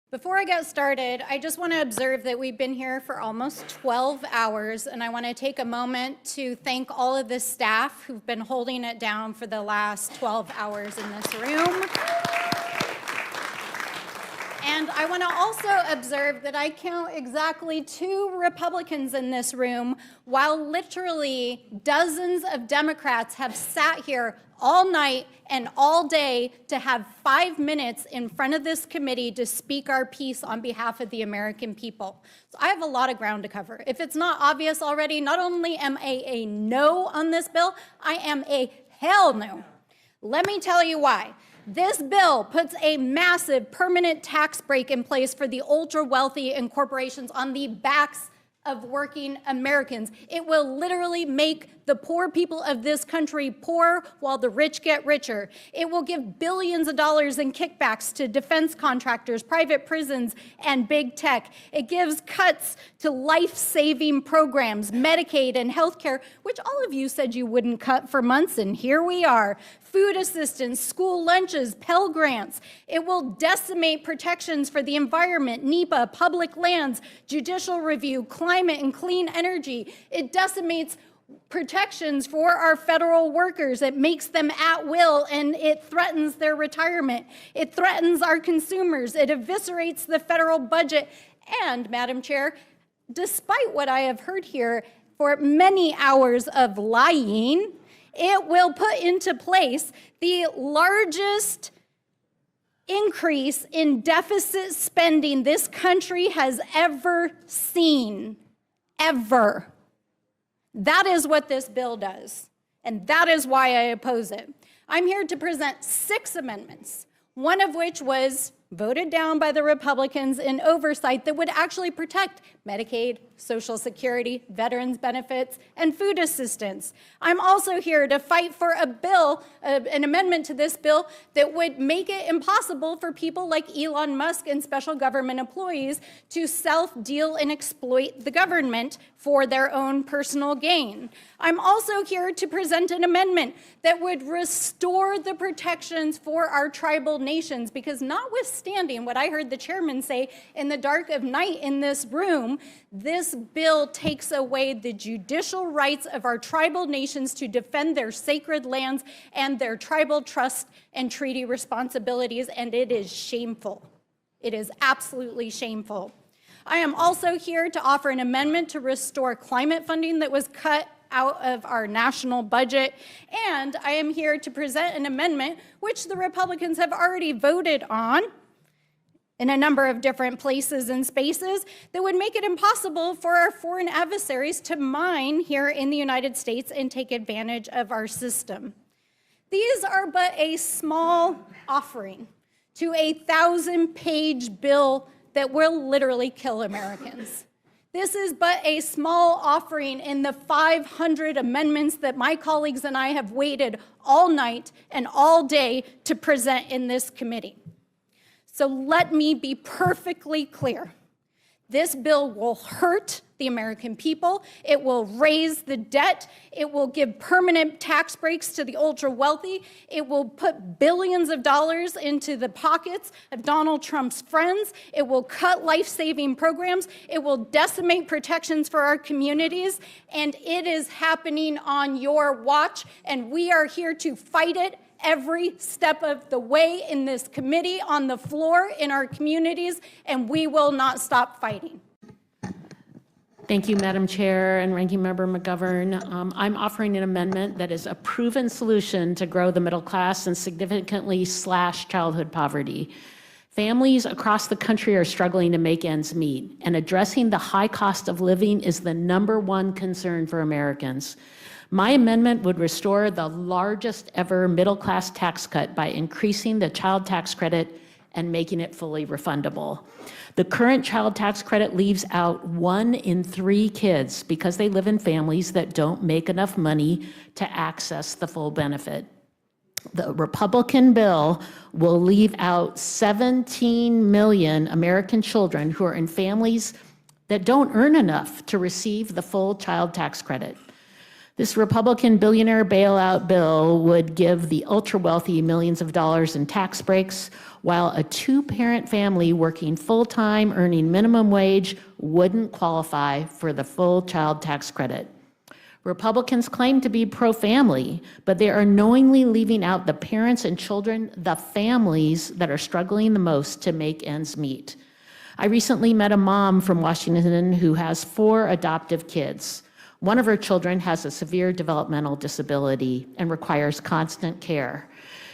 Before I get started, I just want to observe that we've been here for almost 12 hours, and I want to take a moment to thank all of the staff who've been holding it down for the last 12 hours in this room. And I want to also observe that I count exactly 2 Republicans in this room, while literally dozens of Democrats have sat here all night and all day to have 5 minutes in front of this committee to speak our piece on behalf of the American people. So I have a lot of ground to cover. If it's not obvious already, not only am I a no on this bill, I am a hell no. Let me tell you why. This bill puts a massive permanent tax break in place for the ultra wealthy and corporations on the backs of working Americans. It will literally make the poor people of this country poor while the rich get richer. It will give billions of dollars in kickbacks to defense contractors, private prisons, and big tech. It gives cuts to life-saving programs, Medicaid and healthcare, which all of you said you wouldn't cut for months, and here we are. Food assistance, school lunches, Pell Grants. It will decimate protections for the environment, NEPA, public lands, judicial review, climate and clean energy. It decimates protections for our federal workers. It makes them at will, and it threatens their retirement. It threatens our consumers. It eviscerates the federal budget. And, Madam Chair, despite what I have heard here for many hours of lying, it will put into place the largest increase in deficit spending this country has ever seen, ever. That is what this bill does, and that is why I oppose it. I'm here to present 6 amendments, one of which was voted down by the Republicans in oversight that would actually protect Medicaid, Social Security, veterans benefits, and food assistance. I'm also here to fight for a bill, an amendment to this bill that would make it impossible for people like Elon Musk and special government employees to self-deal and exploit the government for their own personal gain. I'm also here to present an amendment that would restore the protections for our tribal nations, because notwithstanding what I heard the chairman say in the dark of night in this room, this bill takes away the judicial rights of our tribal nations to defend their sacred lands and their tribal trust and treaty responsibilities, and it is shameful. It is absolutely shameful. I am also here to offer an amendment to restore climate funding that was cut out of our national budget, and I am here to present an amendment which the Republicans have already voted on in a number of different places and spaces that would make it impossible for our foreign adversaries to mine here in the United States and take advantage of our system. These are but a small offering to a 1,000-page bill that will literally kill Americans. This is but a small offering in the 500 amendments that my colleagues and I have waited all night and all day to present in this committee. So let me be perfectly clear. This bill will hurt the American people. It will raise the debt. It will give permanent tax breaks to the ultra wealthy. It will put billions of dollars into the pockets of Donald Trump's friends. It will cut life-saving programs. It will decimate protections for our communities. And it is happening on your watch, and we are here to fight it every step of the way in this committee, on the floor, in our communities, and we will not stop fighting. Thank you, Madam Chair and Ranking Member McGovern. I'm offering an amendment that is a proven solution to grow the middle class and significantly slash childhood poverty. Families across the country are struggling to make ends meet, and addressing the high cost of living is the #1 concern for Americans. My amendment would restore the largest ever middle-class tax cut by increasing the child tax credit and making it fully refundable. The current child tax credit leaves out 1 in 3 kids because they live in families that don't make enough money to access the full benefit. The Republican bill will leave out 17 million American children who are in families that don't earn enough to receive the full child tax credit. This Republican billionaire bailout bill would give the ultra-wealthy millions of dollars in tax breaks, while a two-parent family working full-time, earning minimum wage, wouldn't qualify for the full child tax credit. Republicans claim to be pro-family, but they are knowingly leaving out the parents and children, the families that are struggling the most to make ends meet. I recently met a mom from Washington who has 4 adoptive kids. One of her children has a severe developmental disability and requires constant care.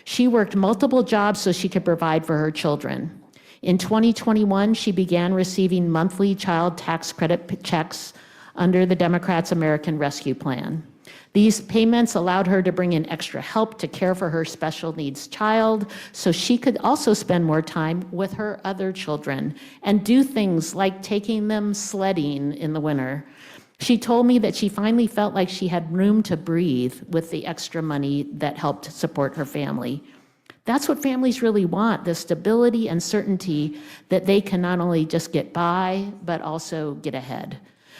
She worked multiple jobs so she could provide for her children. In 2021, she began receiving monthly child tax credit checks under the Democrats' American Rescue Plan. These payments allowed her to bring in extra help to care for her special needs child so she could also spend more time with her other children and do things like taking them sledding in the winter. She told me that she finally felt like she had room to breathe with the extra money that helped support her family. That's what families really want, the stability and certainty that they can not only just get by, but also get ahead.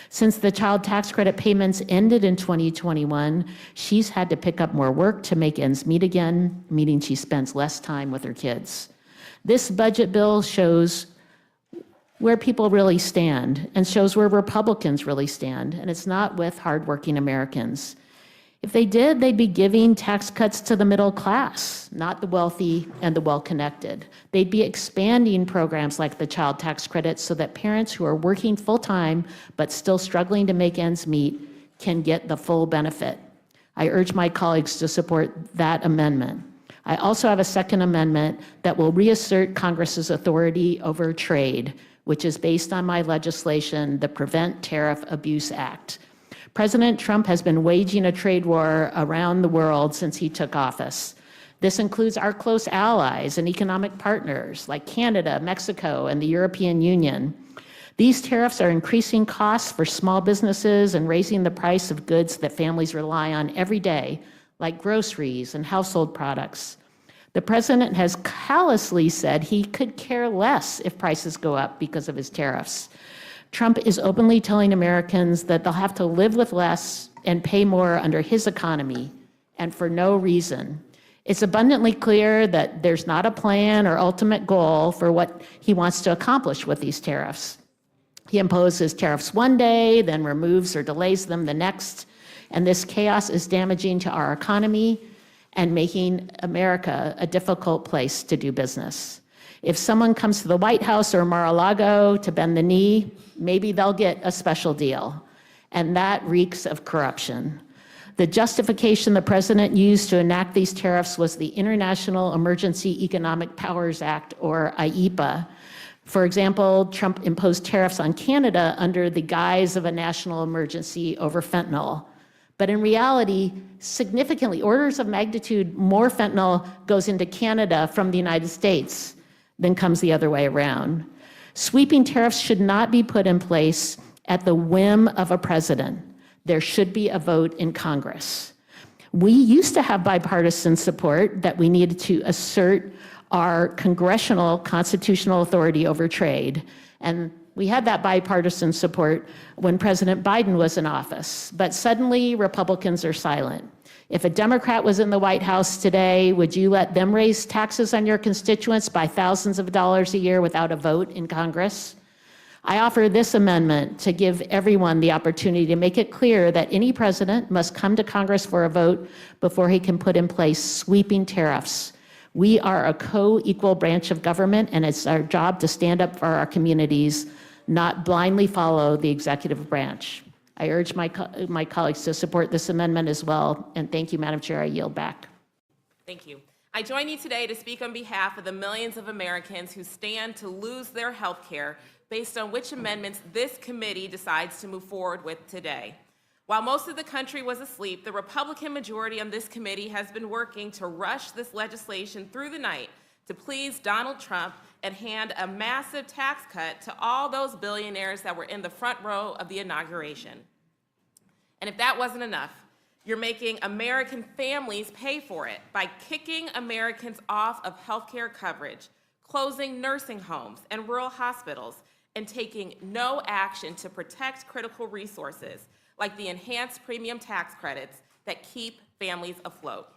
Since the child tax credit payments ended in 2021, she's had to pick up more work to make ends meet again, meaning she spends less time with her kids. This budget bill shows where people really stand and shows where Republicans really stand, and it's not with hardworking Americans. If they did, they'd be giving tax cuts to the middle class, not the wealthy and the well-connected. They'd be expanding programs like the child tax credit so that parents who are working full-time but still struggling to make ends meet can get the full benefit. I urge my colleagues to support that amendment. I also have a second amendment that will reassert Congress's authority over trade, which is based on my legislation, the Prevent Tariff Abuse Act. President Trump has been waging a trade war around the world since he took office. This includes our close allies and economic partners like Canada, Mexico, and the European Union. These tariffs are increasing costs for small businesses and raising the price of goods that families rely on every day, like groceries and household products. The president has callously said he could care less if prices go up because of his tariffs. Trump is openly telling Americans that they'll have to live with less and pay more under his economy, and for no reason. It's abundantly clear that there's not a plan or ultimate goal for what he wants to accomplish with these tariffs. He imposes tariffs one day, then removes or delays them the next, and this chaos is damaging to our economy and making America a difficult place to do business. If someone comes to the White House or Mar-a-Lago to bend the knee, maybe they'll get a special deal, and that reeks of corruption. The justification the president used to enact these tariffs was the International Emergency Economic Powers Act, or IEPA. For example, Trump imposed tariffs on Canada under the guise of a national emergency over fentanyl. But in reality, significantly, orders of magnitude more fentanyl goes into Canada from the United States than comes the other way around. Sweeping tariffs should not be put in place at the whim of a president. There should be a vote in Congress. We used to have bipartisan support that we needed to assert our congressional constitutional authority over trade. And we had that bipartisan support when President Biden was in office. But suddenly, Republicans are silent. If a Democrat was in the White House today, would you let them raise taxes on your constituents by thousands of dollars a year without a vote in Congress? I offer this amendment to give everyone the opportunity to make it clear that any president must come to Congress for a vote before he can put in place sweeping tariffs. We are a co-equal branch of government, and it's our job to stand up for our communities, not blindly follow the executive branch. I urge my colleagues to support this amendment as well, and thank you, Madam Chair. I yield back. Thank you. I join you today to speak on behalf of the millions of Americans who stand to lose their health care based on which amendments this committee decides to move forward with today. While most of the country was asleep, the Republican majority on this committee has been working to rush this legislation through the night to please Donald Trump and hand a massive tax cut to all those billionaires that were in the front row of the inauguration. And if that wasn't enough, you're making American families pay for it by kicking Americans off of healthcare coverage, closing nursing homes and rural hospitals, and taking no action to protect critical resources like the enhanced premium tax credits that keep families afloat.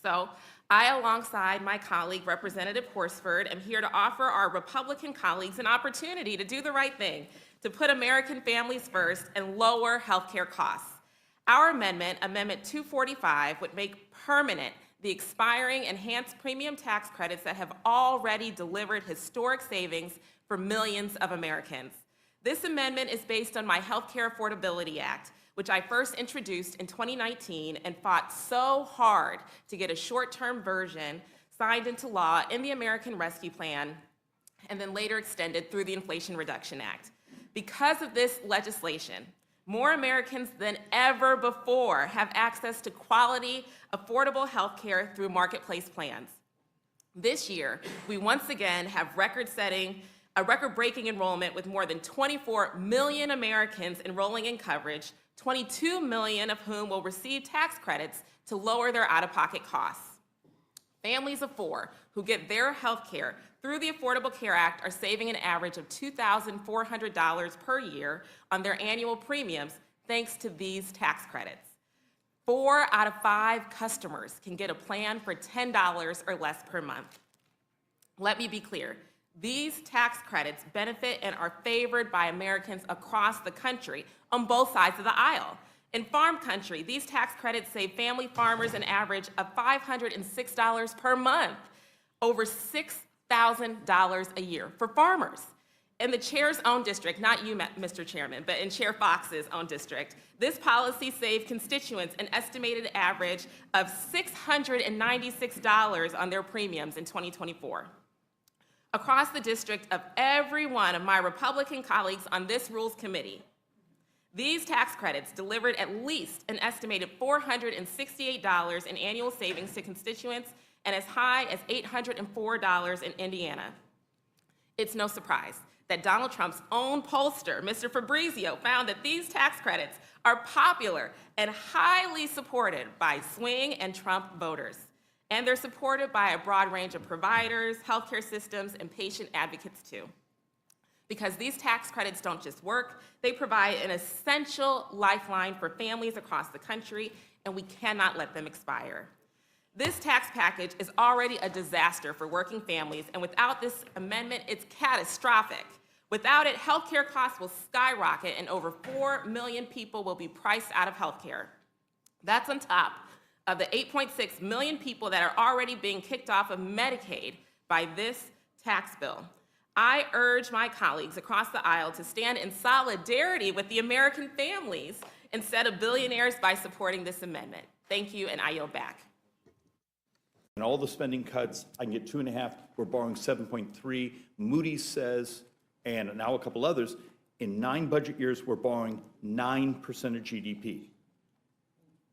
So I, alongside my colleague, Representative Horsford, am here to offer our Republican colleagues an opportunity to do the right thing, to put American families first and lower healthcare costs. Our amendment, Amendment 245, would make permanent the expiring enhanced premium tax credits that have already delivered historic savings for millions of Americans. This amendment is based on my Healthcare Affordability Act, which I first introduced in 2019 and fought so hard to get a short-term version signed into law in the American Rescue Plan and then later extended through the Inflation Reduction Act. Because of this legislation, more Americans than ever before have access to quality, affordable health care through marketplace plans. This year, we once again have a record-breaking enrollment with more than 24 million Americans enrolling in coverage, 22 million of whom will receive tax credits to lower their out-of-pocket costs. Families of four who get their health care through the Affordable Care Act are saving an average of $2,400 per year on their annual premiums thanks to these tax credits. 4 out of 5 customers can get a plan for $10 or less per month. Let me be clear. These tax credits benefit and are favored by Americans across the country on both sides of the aisle. In farm country, these tax credits save family farmers an average of $506 per month, over $6,000 a year for farmers. In the chair's own district, not you, Mr. Chairman, but in Chair Fox's own district, this policy saved constituents an estimated average of $696 on their premiums in 2024. Across the district of every one of my Republican colleagues on this Rules Committee, these tax credits delivered at least an estimated $468 in annual savings to constituents and as high as $804 in Indiana. It's no surprise that Donald Trump's own pollster, Mr. Fabrizio, found that these tax credits are popular and highly supported by swing and Trump voters. And they're supported by a broad range of providers, healthcare systems, and patient advocates too. Because these tax credits don't just work, they provide an essential lifeline for families across the country, and we cannot let them expire. This tax package is already a disaster for working families, and without this amendment, it's catastrophic. Without it, healthcare costs will skyrocket, and over 4 million people will be priced out of healthcare. That's on top of the 8.6 million people that are already being kicked off of Medicaid by this tax bill. I urge my colleagues across the aisle to stand in solidarity with the American families instead of billionaires by supporting this amendment. Thank you, and I yield back. And all the spending cuts, I can get 2.5, we're borrowing 7.3. Moody's says, and now a couple others, in 9 budget years, we're borrowing 9% of GDP.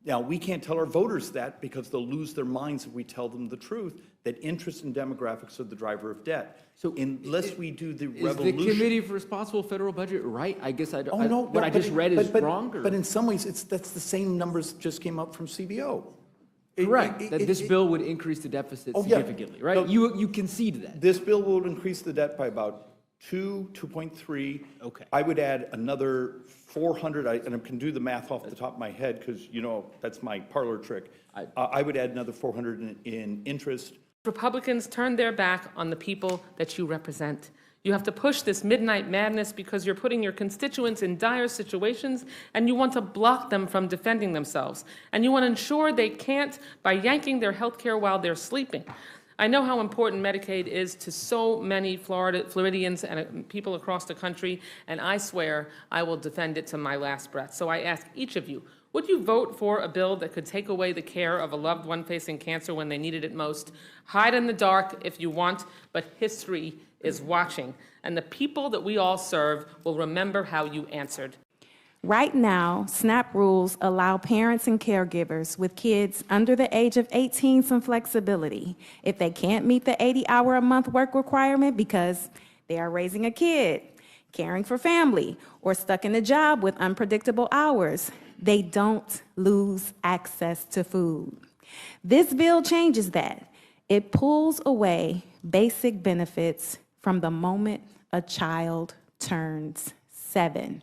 Now, we can't tell our voters that because they'll lose their minds if we tell them the truth, that interest and demographics are the driver of debt. So unless we do the revolution... Is the Committee for Responsible Federal Budget right? I guess what I but just read is wrong? But in some ways, that's the same numbers just came up from CBO. Correct, that this bill would increase the deficit significantly, right? No, You concede that. This bill will increase the debt by about 2.3. Okay. I would add another 400, and I can do the math off the top of my head because, you know, that's my parlor trick. I would add another 400 in interest. Republicans turn their back on the people that you represent. You have to push this midnight madness because you're putting your constituents in dire situations and you want to block them from defending themselves. And you want to ensure they can't by yanking their health care while they're sleeping. I know how important Medicaid is to so many Floridians and people across the country, and I swear I will defend it to my last breath. So I ask each of you, would you vote for a bill that could take away the care of a loved one facing cancer when they needed it most? Hide in the dark if you want, but history is watching, and the people that we all serve will remember how you answered. Right now, SNAP rules allow parents and caregivers with kids under the age of 18 some flexibility if they can't meet the 80-hour-a-month work requirement because they are raising a kid, caring for family, or stuck in a job with unpredictable hours. They don't lose access to food. This bill changes that. It pulls away basic benefits from the moment a child turns 7.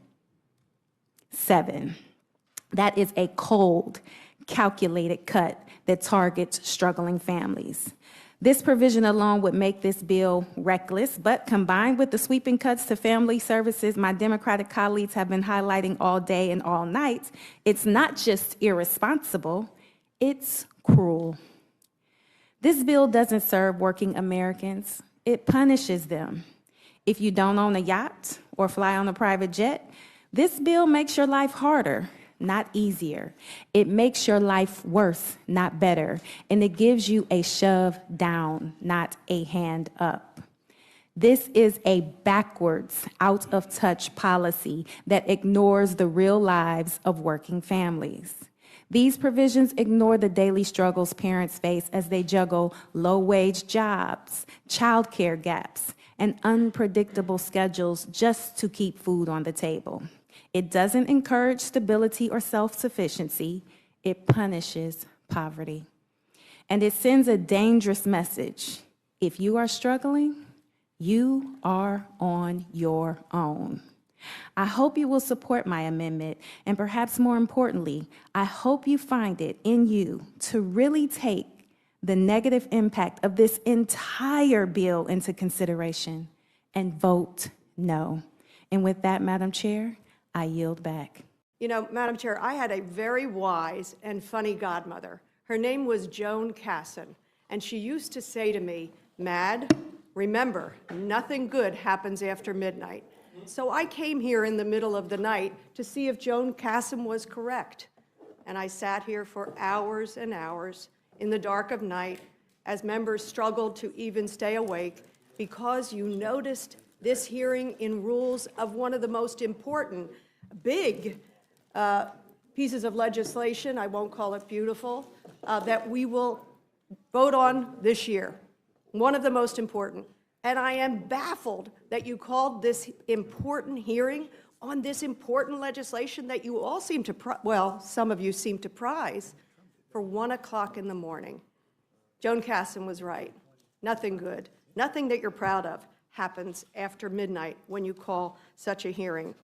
That is a cold, calculated cut that targets struggling families. This provision alone would make this bill reckless, but combined with the sweeping cuts to family services my Democratic colleagues have been highlighting all day and all night, it's not just irresponsible, it's cruel. This bill doesn't serve working Americans, it punishes them. If you don't own a yacht or fly on a private jet, this bill makes your life harder, not easier. It makes your life worse, not better. And it gives you a shove down, not a hand up. This is a backwards, out of touch policy that ignores the real lives of working families. These provisions ignore the daily struggles parents face as they juggle low-wage jobs, childcare gaps, and unpredictable schedules just to keep food on the table. It doesn't encourage stability or self-sufficiency. It punishes poverty. And it sends a dangerous message. If you are struggling, you are on your own. I hope you will support my amendment, and perhaps more importantly, I hope you find it in you to really take the negative impact of this entire bill into consideration and vote no. And with that, Madam Chair, I yield back. You know, Madam Chair, I had a very wise and funny godmother. Her name was Joan Casson, and she used to say to me, "Mad, remember, nothing good happens after midnight." So I came here in the middle of the night to see if Joan Casson was correct. And I sat here for hours and hours in the dark of night as members struggled to even stay awake because you noticed this hearing in rules of one of the most important, big pieces of legislation, I won't call it beautiful, that we will vote on this year. One of the most important. And I am baffled that you called this important hearing on this important legislation that you all seem to, well, some of you seem to prize, for 1 o'clock in the morning. Joan Casson was right. Nothing good, nothing that you're proud of happens after midnight when you call such a hearing.